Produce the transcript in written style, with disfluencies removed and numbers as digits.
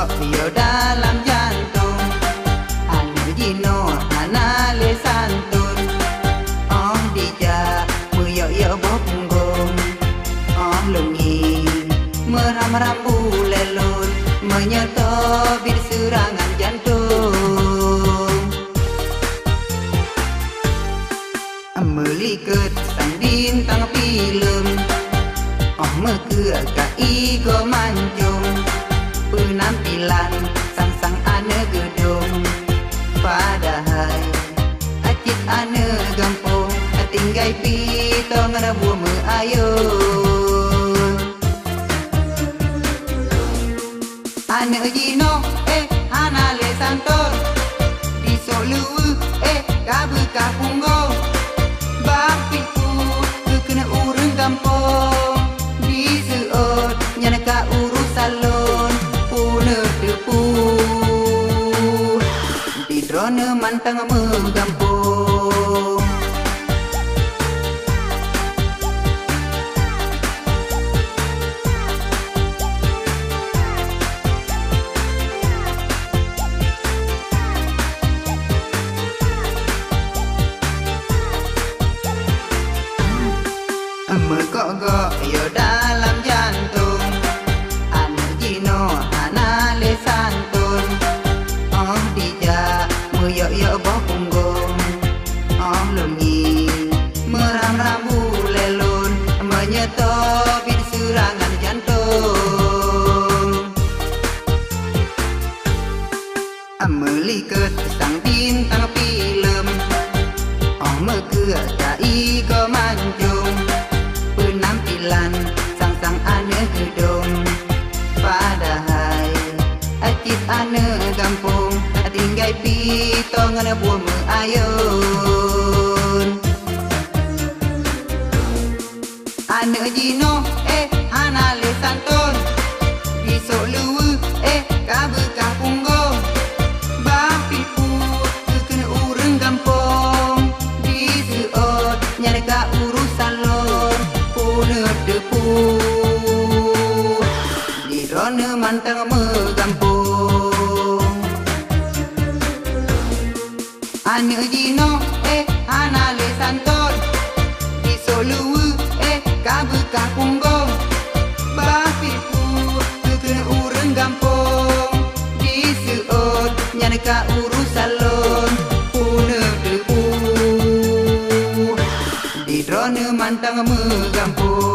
yo dalam jantung. Anu jino hana le santun. Oh dija yo bo punggung. Oh lungi meram-ram bulelun, menyetobir serangan jantung. Meliket sang bintang film. Oh meke igo mancung. Penampilan sang ane gedung. Padahal acit ane gampung. Tinggai pitong rabu me ayun. Ane jino hana le santor. Di solu kabu kapunggo. Bapiku kena urung kampung. Di seot nyana ka urus salon. Pune depu di drone mantang menggampung. Megok yo dalam jantung. Anu jino hana le santun. Oh dija yo bo punggung. Oh lungi meram-ram bulelun, menyetobir serangan jantung. Meliket sang bintang film. Oh meke igo mancung. Penampilan sang ane gedung. Padahal acit ane gampung. Tinggai pitong buah me ayun. Ane jino hana le santun. Bisok luwe kabe kapunggo. Bapiku kena ureng gampung. Di seot nyana ka urus salon. Pune depu di drone mantang megampung. Ane jino hana le santon. Di solu kabe kapunggo. Bapiku kena ureng gampung. Di seot nyana ka urus salon. Pune depu di drone mantang megampung.